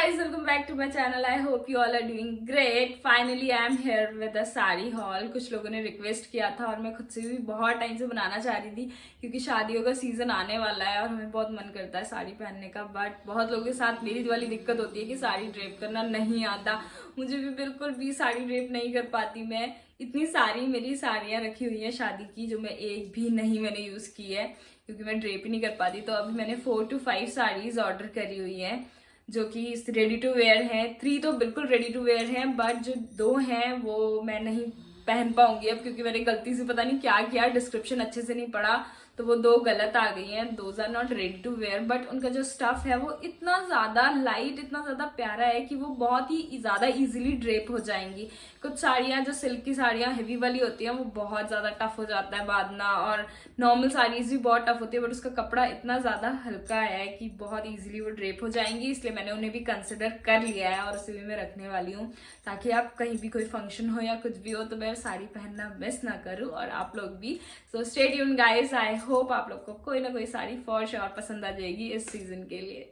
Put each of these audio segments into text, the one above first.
guys, welcome back to my channel. I hope you all are doing great. Finally I am here with a sari haul. कुछ लोगों ने request किया था और मैं खुद से भी बहुत टाइम से बनाना चाह रही थी क्योंकि शादियों का सीजन आने वाला है और हमें बहुत मन करता है साड़ी पहनने का। बट बहुत लोगों के साथ मेरी वाली दिक्कत होती है कि साड़ी ड्रेप करना नहीं आता। मुझे भी बिल्कुल भी साड़ी ड्रेप नहीं कर पाती मैं। इतनी सारी मेरी साड़ियाँ रखी हुई हैं शादी की जो मैं एक भी नहीं मैंने यूज़ की है क्योंकि मैं ड्रेप ही नहीं कर पाती। तो अभी मैंने 4 to 5 साड़ीज ऑर्डर करी हुई हैं जो कि रेडी टू वेयर हैं। 3 तो बिल्कुल रेडी टू वेयर हैं बट जो 2 हैं वो मैं नहीं पहन पाऊंगी अब क्योंकि मैंने गलती से पता नहीं क्या किया, डिस्क्रिप्शन अच्छे से नहीं पढ़ा तो वो 2 गलत आ गई हैं। Those are not ready to wear but उनका जो स्टफ है वो इतना ज़्यादा लाइट, इतना ज़्यादा प्यारा है कि वो बहुत ही ज़्यादा इजीली ड्रेप हो जाएंगी। कुछ साड़ियाँ जो सिल्क की साड़ियाँ हेवी वाली होती हैं वो बहुत ज़्यादा टफ हो जाता है बांधना, और नॉर्मल साड़ीज भी बहुत टफ होती है बट उसका कपड़ा इतना ज़्यादा हल्का है कि बहुत ईजिली वो ड्रेप हो जाएंगी। इसलिए मैंने उन्हें भी कंसिडर कर लिया है और उसे भी मैं रखने वाली हूँ ताकि आप कहीं भी कोई फंक्शन हो या कुछ भी हो तो मैं साड़ी पहनना मिस ना करूँ और आप लोग भी। So stay tuned guys, I hope आप लोग को कोई ना कोई साड़ी फॉर श्योर पसंद आ जाएगी इस सीजन के लिए।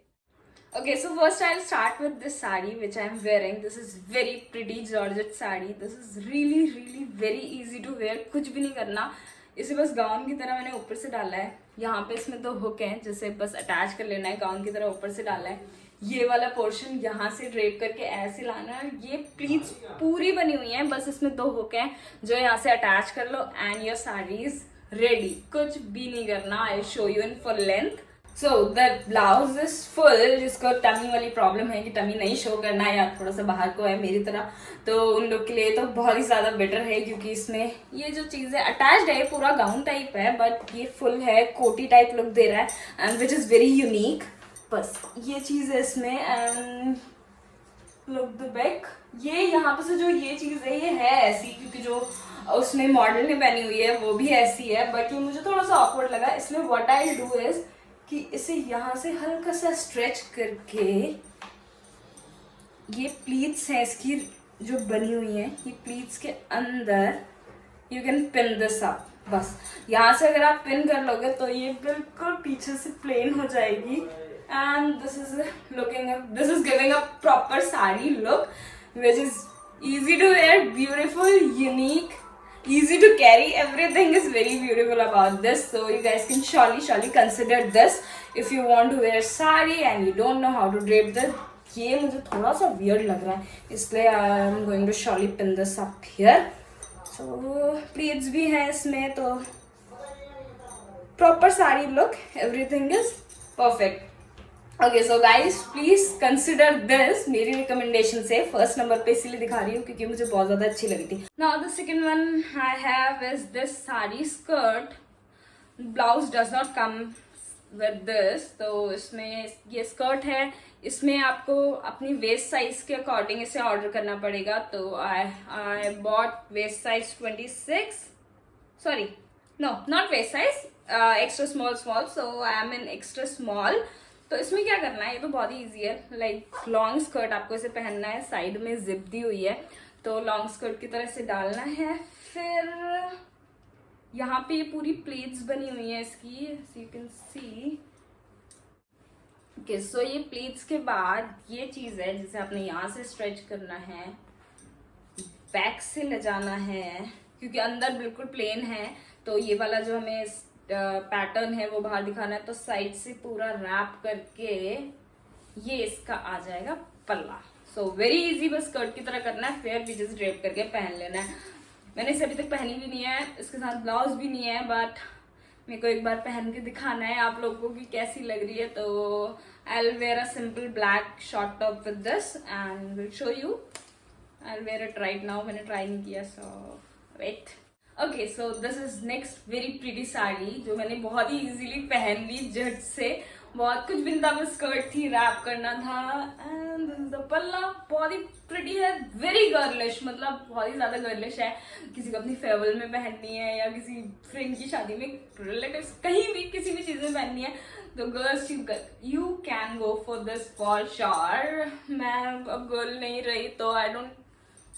Okay, so first I'll start with this sari which I'm wearing. This is very pretty georgette sari. This is really very easy to wear. कुछ भी नहीं करना, इसे बस गाउन की तरह मैंने ऊपर से डाला है। यहाँ पे इसमें 2 हुक हैं जिसे बस अटैच कर लेना है, गाउन की तरह ऊपर से डाला है। ये वाला पोर्शन यहाँ से ड्रेप करके ऐसे लाना है। ये प्लीट्स पूरी बनी हुई है, बस इसमें 2 हुक हैं जो यहाँ से अटैच कर लो and your sari is ready. कुछ भी नहीं करना। I show you in full length. So the blouse is full. जिसको टमी वाली प्रॉब्लम है कि टमी नहीं शो करना है या थोड़ा सा बाहर को है मेरी तरह, तो उन लोग के लिए तो बहुत ही ज़्यादा बेटर है क्योंकि इसमें ये जो चीज़ें अटैच्ड है पूरा गाउन टाइप है बट ये फुल है, कोटी टाइप लुक दे रहा है and which is very unique. बस ये चीज़ है इसमें एंड लुक द बैक। ये यहाँ पे से जो ये चीज़ है ये है ऐसी क्योंकि जो उसने मॉडल ने पहनी हुई है वो भी ऐसी है बट ये मुझे थोड़ा सा ऑकवर्ड लगा। इसमें व्हाट आई डू इज कि इसे यहाँ से हल्का सा स्ट्रेच करके ये प्लीट्स हैं इसकी जो बनी हुई हैं, ये प्लीट्स के अंदर you can pin this up. बस यहाँ से अगर आप पिन कर लोगे तो ये बिल्कुल पीछे से प्लेन हो जाएगी and this is giving a proper sari look which is easy to wear, beautiful, unique, easy to carry. Everything is very beautiful about this, so you guys can surely consider this if you want to wear sari and you don't know how to drape this. ये मुझे थोड़ा सा weird लग रहा है इसलिए I am going to surely pin this up here. So pleats भी हैं इसमें तो proper sari look, everything is perfect. Okay so guys please consider this. मेरी रिकमेंडेशन से फर्स्ट नंबर पे इसीलिए दिखा रही हूँ क्योंकि मुझे बहुत ज्यादा अच्छी लगी थी। Now the second one I have is this sari skirt. Blouse does not come with this, तो इसमें ये स्कर्ट है। इसमें आपको अपनी वेस्ट साइज के अकॉर्डिंग इसे ऑर्डर करना पड़ेगा। तो I bought waist size 26, sorry no not waist size, extra small so I am in extra small. तो इसमें क्या करना है, ये तो बहुत ही ईजी है। लाइक लॉन्ग स्कर्ट आपको इसे पहनना है, साइड में जिप दी हुई है तो लॉन्ग स्कर्ट की तरह इसे डालना है। फिर यहाँ पे ये पूरी प्लेट्स बनी हुई है इसकी, you can see. Okay so ये प्लेट्स के बाद ये चीज़ है जिसे आपने यहाँ से स्ट्रेच करना है, बैक से ले जाना है क्योंकि अंदर बिल्कुल प्लेन है तो ये वाला जो हमें पैटर्न है वो बाहर दिखाना है। तो साइड से पूरा रैप करके ये इसका आ जाएगा पल्ला। सो वेरी इजी, बस स्कर्ट की तरह करना है फिर बीचेस ड्रेप करके पहन लेना है। मैंने इसे अभी तक पहनी भी नहीं है, इसके साथ ब्लाउज भी नहीं है बट मेरे को एक बार पहन के दिखाना है आप लोगों को कि कैसी लग रही है। तो I will wear a simple black short top with this and will show you. I will wear it right now, मैंने ट्राई नहीं किया so wait. Okay so this is next very pretty sari जो मैंने बहुत ही इजीली पहन ली झट से। बहुत कुछ भी नहीं था, बस स्कर्ट थी, रैप करना था एंड दिस इज द पल्ला। बहुत ही प्रीटी है, वेरी गर्लिश, मतलब बहुत ही ज्यादा गर्लिश है। किसी को अपनी फेयरवेल में पहननी है या किसी फ्रेंड की शादी में, रिलेटिव्स कहीं भी किसी भी चीज में पहननी है तो girls you can go for this for sure. मैं अब गर्ल नहीं रही तो आई डोंट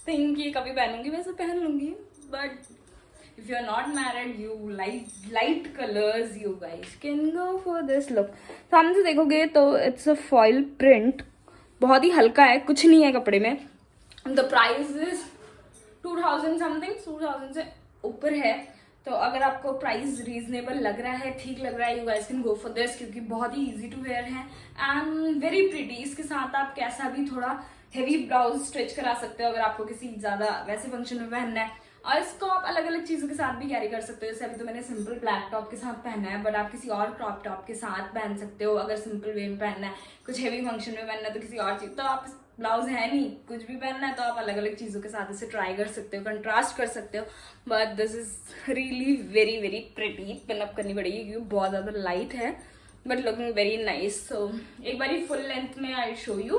थिंक ये कभी पहनूंगी, वैसे पहन लूंगी but if you're not married, you like light colors, you guys can go for this look. सामने से देखोगे तो it's a foil print बहुत ही हल्का है, कुछ नहीं है कपड़े में। द प्राइस इज 2000 समथिंग, 2000 से ऊपर है। तो अगर आपको प्राइस रीजनेबल लग रहा है, ठीक लग रहा है, you guys can go for this, क्योंकि बहुत ही इजी टू वेयर है एंड वेरी प्रिटी। इसके साथ आप कैसा भी थोड़ा हेवी ब्लाउज स्टिच करा सकते हो अगर आपको किसी ज्यादा वैसे फंक्शन में पहनना है। और इसको आप अलग अलग चीजों के साथ भी कैरी कर सकते हो। जैसे अभी तो मैंने सिंपल ब्लैक टॉप के साथ पहना है, बट आप किसी और क्रॉप टॉप के साथ पहन सकते हो। अगर सिंपल वे में पहनना है, कुछ हेवी फंक्शन में पहनना है, तो किसी और चीज, तो आप ब्लाउज है नहीं, कुछ भी पहनना है तो आप अलग अलग चीजों के साथ इसे ट्राई कर सकते हो, कंट्रास्ट कर सकते हो। But this is really very very pretty. Pin up करनी पड़ेगी क्योंकि बहुत ज्यादा लाइट है, बट लुकिंग वेरी नाइस। सो एक बार फुल लेंथ में आई show you.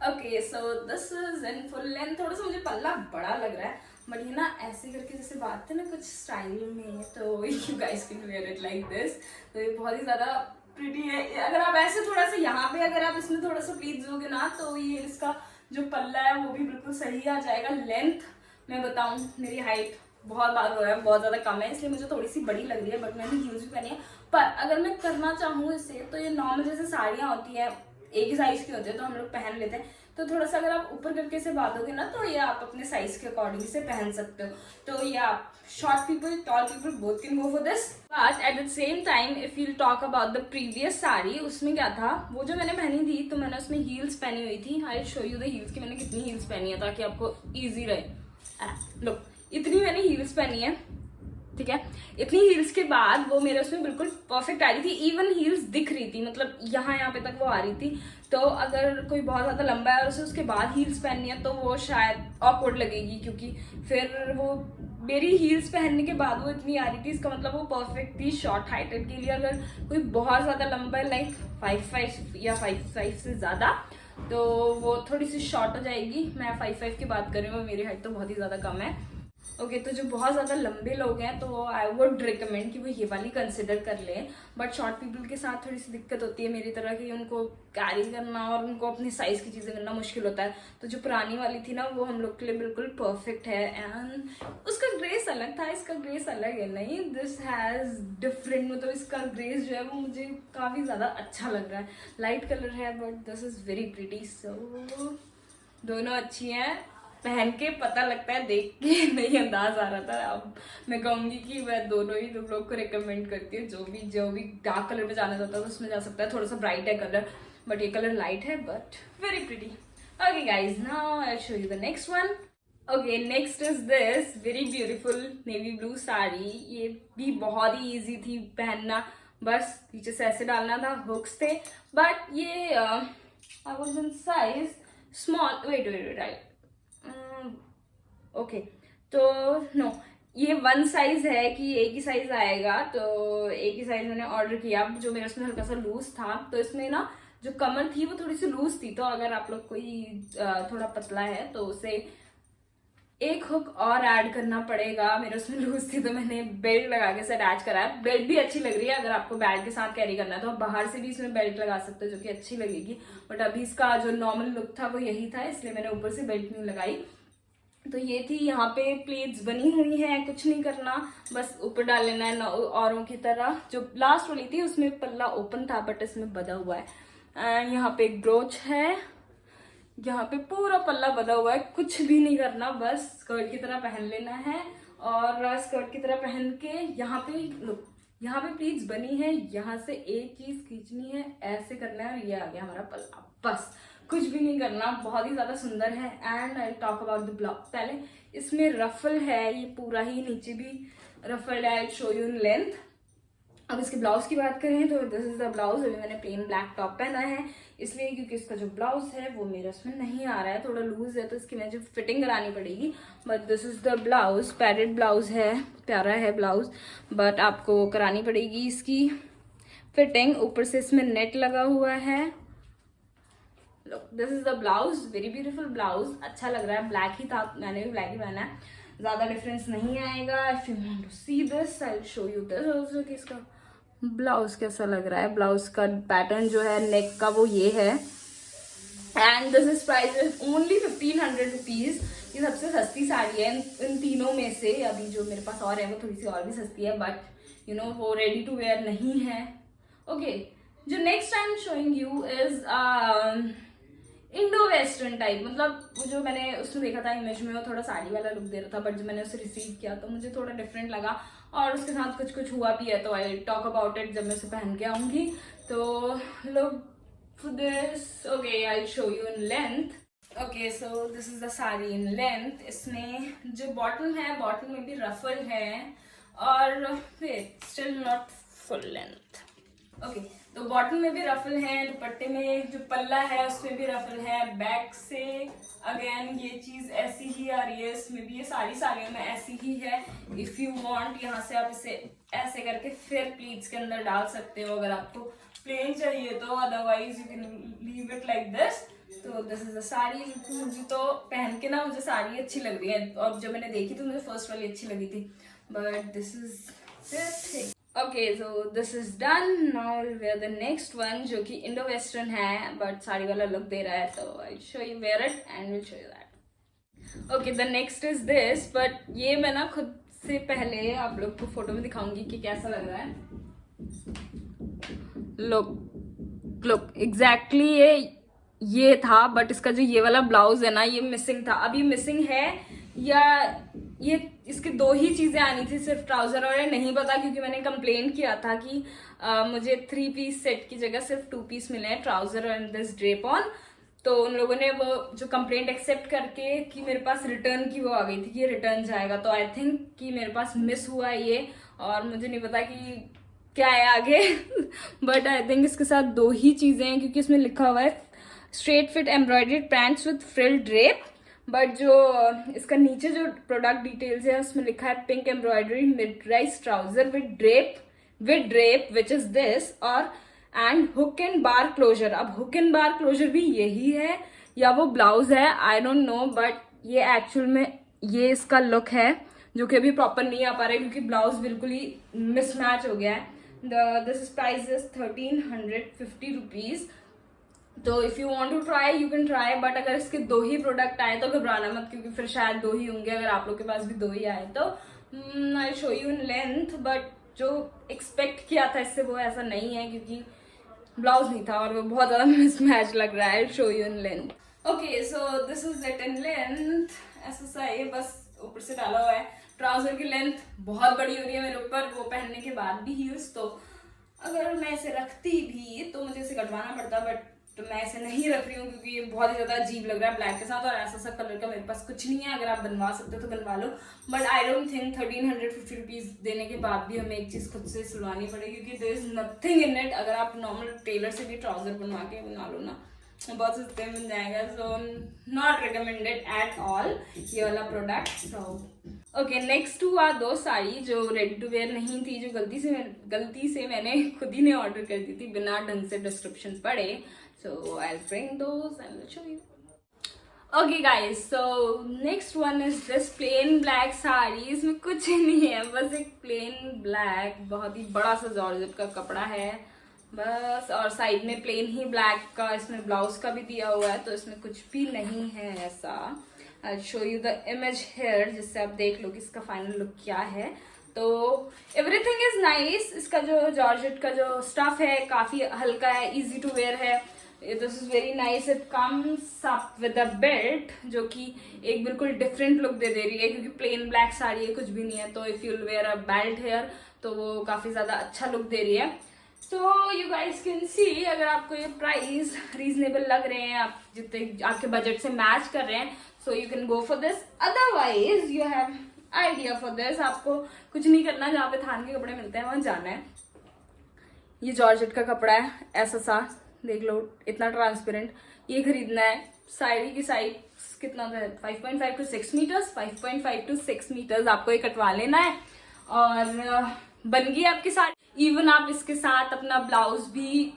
Okay, so this is in full length. थोड़ा सा मुझे पल्ला बड़ा लग रहा है, बट ये ना ऐसे करके जैसे बात है ना कुछ स्टाइल में, तो you guys can wear it like this. तो ये बहुत ही ज्यादा प्रिटी है। अगर आप ऐसे थोड़ा सा यहाँ पे अगर आप इसमें थोड़ा सा प्लीज दोगे ना, तो ये इसका जो पल्ला है वो भी बिल्कुल सही आ जाएगा। लेंथ मैं बताऊं, मेरी हाइट बहुत बार हो रहा है, बहुत ज्यादा कम है, इसलिए मुझे थोड़ी सी बड़ी लग रही है, बट मैंने हील्स भी पहनी है। पर अगर मैं करना चाहूँ इसे, तो ये नॉर्मल जैसे साड़ियाँ होती है एक ही साइज की होती है तो हम लोग पहन लेते हैं, तो थोड़ा सा अगर आप ऊपर करके इसे बांधोगे ना, तो ये आप अपने साइज के अकॉर्डिंग इसे पहन सकते हो। तो ये आप short people, tall people both can go for this. But at the same time if you talk about the previous sari, उसमें क्या था, वो जो मैंने पहनी थी तो मैंने उसमें हील्स पहनी हुई थी। आई शो यू द हील्स की मैंने कितनी हील्स पहनी है ताकि आपको ईजी रहे। लो, इतनी मैंने हील्स पहनी है, ठीक है। इतनी हील्स के बाद वो मेरे उसमें बिल्कुल परफेक्ट आ रही थी। इवन हील्स दिख रही थी, मतलब यहाँ पे तक वो आ रही थी। तो अगर कोई बहुत ज्यादा लंबा है और उसे उसके बाद हील्स पहननी है तो वो शायद ऑकवर्ड लगेगी, क्योंकि फिर वो मेरी हील्स पहनने के बाद वो इतनी आ रही थी, इसका मतलब वो परफेक्ट थी शॉर्ट हाइटेड के लिए। अगर कोई बहुत ज्यादा लंबा है लाइक 5'5" या 5'5" से ज्यादा, तो वो थोड़ी सी शॉर्ट हो जाएगी। मैं 5'5" की बात कर रही हूँ, मेरी हाइट तो बहुत ही ज्यादा कम है। ओके, तो जो बहुत ज़्यादा लंबे लोग हैं तो आई वुड रिकमेंड कि वो ये वाली कंसिडर कर लें। बट शॉर्ट पीपल के साथ थोड़ी सी दिक्कत होती है मेरी तरह की, उनको कैरी करना और उनको अपनी साइज़ की चीज़ें करना मुश्किल होता है। तो जो पुरानी वाली थी ना, वो हम लोग के लिए बिल्कुल परफेक्ट है। एंड उसका ग्रेस अलग था, इसका ग्रेस अलग है। नहीं, दिस हैज़ डिफरेंट, मतलब इसका ग्रेस जो है वो मुझे काफ़ी ज़्यादा अच्छा लग रहा है। लाइट कलर है but this is very pretty. So दोनों अच्छी हैं, पहन के पता लगता है, देख के नहीं अंदाज आ रहा था। अब मैं कहूंगी कि मैं दोनों ही तुम लोग को रिकमेंड करती हूँ। जो भी डार्क कलर में जाना चाहता है तो उसमें जा सकता है। थोड़ा सा ब्राइट है कलर, बट ये कलर लाइट है, but very pretty. Okay guys, now I show you the next one. Okay, next is this very beautiful navy blue sari. ये भी बहुत ही ईजी थी पहनना, बस पीछे से ऐसे डालना था, हुक्स थे। बट ये I was in size small. Wait right, okay, तो नो, ये वन साइज है कि एक ही साइज आएगा, तो एक ही साइज मैंने ऑर्डर किया। जो मेरा उसमें हल्का सा लूज था, तो इसमें ना जो कमर थी वो थोड़ी सी लूज थी। तो अगर आप लोग कोई थोड़ा पतला है तो उसे एक हुक और ऐड करना पड़ेगा। मेरे उसमें लूज थी तो मैंने बेल्ट लगा के इसे अटैच करा है। बेल्ट भी अच्छी लग रही है, अगर आपको बैग के साथ कैरी करना है तो आप बाहर से भी इसमें बेल्ट लगा सकते हो, जो कि अच्छी लगेगी। बट अभी इसका जो नॉर्मल लुक था वो यही था, इसलिए मैंने ऊपर से बेल्ट नहीं लगाई। तो ये थी, यहाँ पे प्लेट्स बनी हुई हैं, कुछ नहीं करना, बस ऊपर डाल लेना है औरों की तरह। जो लास्ट वाली थी उसमें पल्ला ओपन था, बट इसमें बंधा हुआ है। एंड यहाँ पे एक ब्रोच है, यहाँ पे पूरा पल्ला बंधा हुआ है। कुछ भी नहीं करना, बस स्कर्ट की तरह पहन लेना है। और स्कर्ट की तरह पहन के यहाँ पे लुक, यहाँ पे प्लीट्स बनी है, यहाँ से एक चीज खींचनी है, ऐसे करना है और ये आ गया हमारा पल्ला। बस कुछ भी नहीं करना, बहुत ही ज्यादा सुंदर है। And I talk about the blouse. पहले इसमें रफल है, ये पूरा ही नीचे भी रफल है। आई शो यू इन लेंथ। अब इसके ब्लाउज की बात करें तो दिस इज द ब्लाउज। अभी मैंने प्लेन ब्लैक टॉप पहना है, इसलिए क्योंकि इसका जो ब्लाउज है वो मेरा इसमें नहीं आ रहा है, थोड़ा लूज है, तो इसकी मुझे फिटिंग करानी पड़ेगी। But this is the blouse, padded blouse है, प्यारा है ब्लाउज, बट आपको करानी पड़ेगी इसकी फिटिंग। ऊपर से इसमें नेट लगा हुआ है। This is the blouse, very beautiful blouse, अच्छा लग रहा है। ब्लैक ही था, मैंने भी ब्लैक ही पहना है, ज्यादा डिफरेंस नहीं आएगा। If you want to see this I will show you this also कि इसका ब्लाउज कैसा लग रहा है। ब्लाउज का पैटर्न जो है नेक का वो ये है। And this is price is only 1500 rupees. ये सबसे सस्ती साड़ी है इन तीनों में से। अभी जो मेरे पास और है वो थोड़ी सी और भी सस्ती है, बट यू नो वो रेडी टू वेयर नहीं है। ओके, जो next time showing you is Indo western type, मतलब वो जो मैंने उसमें देखा था इमेज में वो थोड़ा साड़ी वाला लुक दे रहा था, बट जब मैंने उसे रिसीव किया तो मुझे थोड़ा डिफरेंट लगा और उसके साथ कुछ कुछ हुआ भी है, तो आई टॉक अबाउट इट जब मैं उसे पहन के आऊंगी। तो look this, okay I show you in length. Okay so this is the sari in length. इसमें जो बॉटम है, बॉटम में भी रफल है और wait still not full length. Okay तो बॉटम में भी रफल है, दुपट्टे में जो पल्ला है उसमें भी रफल है, बैक से अगेन ये चीज ऐसी ही आ रही है, इसमें भी ये सारी साड़ियों में ऐसी ही है। इफ यू वांट यहाँ से आप इसे ऐसे करके फिर प्लीट्स के अंदर डाल सकते हो अगर आपको प्लेन चाहिए तो, otherwise you can leave it like this. तो दिस इज द साड़ी। मुझे तो पहन के ना मुझे साड़ी अच्छी लग रही है, और जब मैंने देखी तो मुझे फर्स्ट वाली अच्छी लगी थी, but this is thing. Okay so this is done. Now will wear the next one जो कि इंडो वेस्टर्न है बट साड़ी वाला लुक दे रहा है, तो I show you wear it and will show you that. Okay the next is this, but ये मैं ना खुद से पहले आप लोग को फोटो में दिखाऊंगी कि कैसा लग रहा है। लुक एग्जैक्टली ये था, बट इसका जो ये वाला ब्लाउज है ना ये मिसिंग था। अभी मिसिंग है या ये इसके दो ही चीजें आनी थी, सिर्फ ट्राउजर और ये नहीं पता, क्योंकि मैंने कंप्लेन किया था कि मुझे 3 पीस सेट की जगह सिर्फ 2 पीस मिले हैं, trouser and this drape on. तो उन लोगों ने वो जो कंप्लेंट एक्सेप्ट करके कि मेरे पास रिटर्न की वो आ गई थी कि ये रिटर्न जाएगा, तो आई थिंक कि मेरे पास मिस हुआ है ये, और मुझे नहीं पता कि क्या है आगे बट आई थिंक इसके साथ दो ही चीजें हैं, क्योंकि इसमें लिखा हुआ है straight fit embroidered pants with frill drape, but जो इसका नीचे जो प्रोडक्ट डिटेल्स है उसमें लिखा है pink embroidery mid rise trouser with drape which is this, और and hook and bar closure. अब हुक एंड बार क्लोजर भी यही है या वो ब्लाउज है, आई डोंट नो, बट ये एक्चुअल में ये इसका लुक है जो कि अभी प्रॉपर नहीं आ पा रहा है क्योंकि ब्लाउज बिल्कुल ही मिसमैच हो गया है। This price is 1350 rupees. तो if you want to try you can try, but अगर इसके दो ही प्रोडक्ट आए तो घबराना मत, क्योंकि फिर शायद दो ही होंगे। अगर आप लोग के पास भी दो ही आए तो I show you in length, but जो एक्सपेक्ट किया था इससे वो ऐसा नहीं है क्योंकि ब्लाउज नहीं था और वो बहुत ज्यादा मिसमैच लग रहा है। Show you in length. Okay so this is it in length. ऐसा सा ये बस ऊपर से डाला हुआ है। ट्राउजर की लेंथ बहुत बड़ी हो रही है मेरे ऊपर, वो पहनने के बाद भी हील्स, तो अगर मैं इसे रखती भी तो मुझे इसे कटवाना पड़ता, बट तो मैं इसे नहीं रख रही हूँ क्योंकि ये बहुत ही ज्यादा अजीब लग रहा है ब्लैक के साथ, और ऐसा सा कलर का मेरे पास कुछ नहीं है। अगर आप बनवा सकते हो तो बनवा लो, but I don't think 1350 rupees देने के बाद भी हमें एक चीज खुद से सिलवानी पड़ेगी, क्योंकि there is nothing in it. अगर आप नॉर्मल टेलर से भी ट्राउजर बनवा के बना लो ना, बहुत सस्ते में मिल जाएगा। So not recommended at all ये वाला product. So okay next two are दो साड़ी जो रेडी टू वेयर नहीं थी, जो गलती से मैंने खुद ही ने ऑर्डर कर दी थी बिना ढंग से डिस्क्रिप्शन पढ़े। So I'll bring those and I'll show you. Okay guys, so next one is this plain black sari. इसमें कुछ नहीं है, बस एक plain black बहुत ही बड़ा सा जॉर्जेट का कपड़ा है बस, और साइड में plain ही black का इसमें ब्लाउज का भी दिया हुआ है, तो इसमें कुछ भी नहीं है ऐसा। I'll show you the image here जिससे आप देख लो कि इसका फाइनल लुक क्या है। तो एवरीथिंग इज नाइस। इसका जो जॉर्जेट का जो स्टफ है काफी हल्का है, इजी टू वेयर है। This is very nice. It comes up with a belt जो कि एक बिल्कुल डिफरेंट लुक दे रही है, क्योंकि प्लेन ब्लैक साड़ी है, कुछ भी नहीं है, तो if you wear a belt here तो वो काफी ज्यादा अच्छा लुक दे रही है। तो यू गाइज कैन सी, अगर आपको ये प्राइस रीजनेबल लग रहे हैं, आप जितने आपके बजट से मैच कर रहे हैं, so you can go for this. Otherwise you have idea for this. आपको कुछ नहीं करना, जहाँ पे थान के कपड़े मिलते हैं वहां जाना है। ये जॉर्जेट का कपड़ा है, ऐसा सा देख लो, इतना ट्रांसपेरेंट, ये खरीदना है। साड़ी की साइज कितना है, 5.5 to 6 मीटर्स, 5.5 to 6 मीटर्स आपको ये कटवा लेना है और बन गई आपकी साड़ी। इवन आप इसके साथ अपना ब्लाउज भी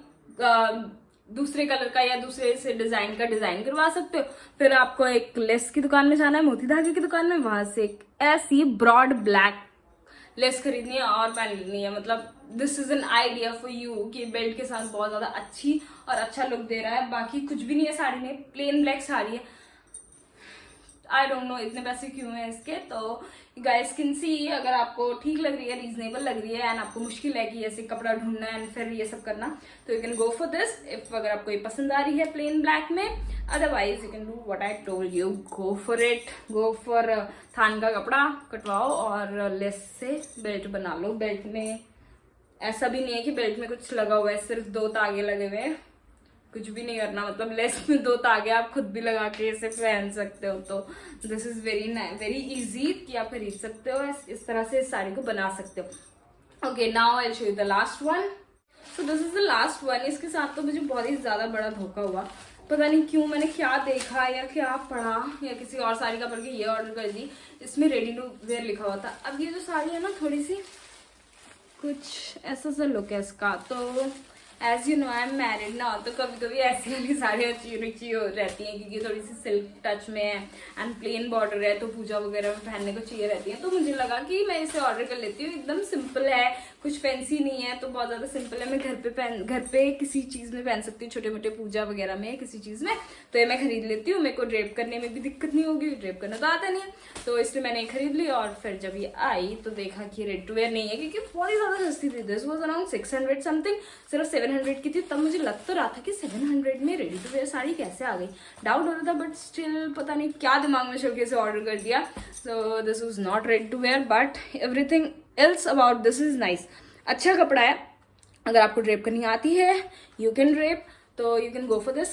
दूसरे कलर का या दूसरे से डिजाइन का डिजाइन करवा सकते हो। फिर आपको एक लेस की दुकान में जाना है, मोती धागे की दुकान में, वहां से एक ऐसी ब्रॉड ब्लैक लेस खरीदनी है और पहन लेनी है। मतलब this is an idea for you कि बेल्ट के साथ बहुत ज्यादा अच्छी और अच्छा लुक दे रहा है। बाकी कुछ भी नहीं है साड़ी में, प्लेन ब्लैक साड़ी है। आई डोंट नो इतने पैसे क्यों हैं इसके। तो गाइस कैन सी, अगर आपको ठीक लग रही है, रीजनेबल लग रही है एंड आपको मुश्किल है कि ऐसे कपड़ा ढूंढना एंड फिर ये सब करना, तो you can go for this if अगर आपको ये पसंद आ रही है प्लेन ब्लैक में। Otherwise you can do what I told you, go for it, go for थान का कपड़ा कटवाओ और लेस से बेल्ट बना लो। बेल्ट में ऐसा भी नहीं है कि बेल्ट में कुछ लगा हुआ है, सिर्फ 2 तागे लगे हुए हैं, कुछ भी नहीं करना, मतलब लेस में 2 तागे आप खुद भी लगा के इसे पहन सकते हो। तो दिस इज वेरी इजी कि आप खरीद सकते हो, इस तरह से इस साड़ी को बना सकते हो। Okay, now I show you the last one. So this is the last one. इसके साथ तो मुझे बहुत ही ज्यादा बड़ा धोखा हुआ, पता नहीं क्यों, मैंने क्या देखा या क्या पढ़ा या किसी और साड़ी का पढ़ के ये ऑर्डर कर दी। इसमें रेडी टू वेयर लिखा हुआ था। अब ये जो साड़ी है ना, थोड़ी सी कुछ ऐसा सा लुक है इसका। तो as you know I am married ना, तो कभी कभी ऐसी वाली साड़ियाँ अच्छी रहती हैं क्योंकि थोड़ी सी सिल्क टच में है एंड प्लेन बॉर्डर है, तो पूजा वगैरह में पहनने को चाहिए रहती है। तो मुझे लगा कि मैं इसे ऑर्डर कर लेती हूँ। एकदम सिंपल है, कुछ फैंसी नहीं है, तो बहुत ज़्यादा सिंपल है। मैं घर पे किसी चीज़ में पहन सकती हूँ, छोटे मोटे पूजा वगैरह में किसी चीज़ में, तो ये मैं खरीद लेती हूँ। मेरे को ड्रेप करने में भी दिक्कत नहीं होगी, ड्रेप करना तो आता नहीं है, तो इसलिए मैंने खरीद ली। और फिर जब ये आई तो देखा कि रेडी टू वेयर नहीं है, क्योंकि बहुत ही ज़्यादा सस्ती थी। दिस वॉज अराउंड 600 समथिंग, सिर्फ 700 की थी। तब मुझे लग तो रहा था कि 700 में रेडी टू वेयर साड़ी कैसे आ गई, डाउट हो रहा था, बट स्टिल पता नहीं क्या दिमाग में चल के इसे ऑर्डर कर दिया। So this was not ready to wear, but everything else about this is nice. अच्छा कपड़ा है, अगर आपको ड्रेप करनी आती है यू कैन ड्रेप, तो you can go for this.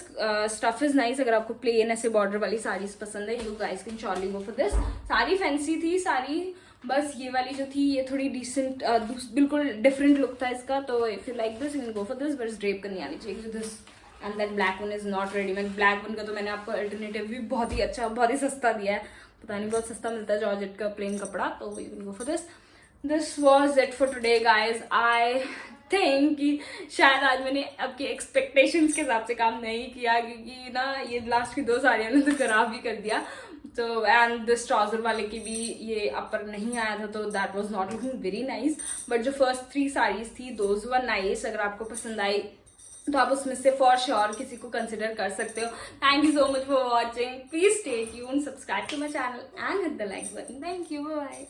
Stuff is nice. अगर आपको प्लेन ऐसे बॉर्डर वाली साड़ीज पसंद है, you guys can surely go for this. Sari fancy थी सारी, बस ये वाली जो थी ये थोड़ी डिसेंट, बिल्कुल डिफरेंट लुक था इसका। तो if you like this you can go for this, बस ड्रेप करनी आनी चाहिए। This and that black one is not readymade. Black one का तो मैंने आपको अल्टरनेटिव भी बहुत ही अच्छा, बहुत ही सस्ता दिया है, पता नहीं बहुत सस्ता मिलता है जॉर्जेट का प्लेन कपड़ा, तो you can go for this. This was it for today guys. I think कि शायद आज मैंने आपके एक्सपेक्टेशंस के हिसाब से काम नहीं किया, क्योंकि ना ये लास्ट की 2 साड़ियों ने तो खराब ही कर दिया। तो एंड दिस ट्राउजर वाले की भी ये अपर नहीं आया था, तो that was not looking very nice. But जो फर्स्ट 3 साड़ीज थी दोज वर नाइस। अगर आपको पसंद आई तो आप उसमें से फॉर श्योर किसी को कंसिडर कर सकते हो। Thank you so much for watching. Please stay tuned, subscribe to my channel and hit the like button. Thank you, bye.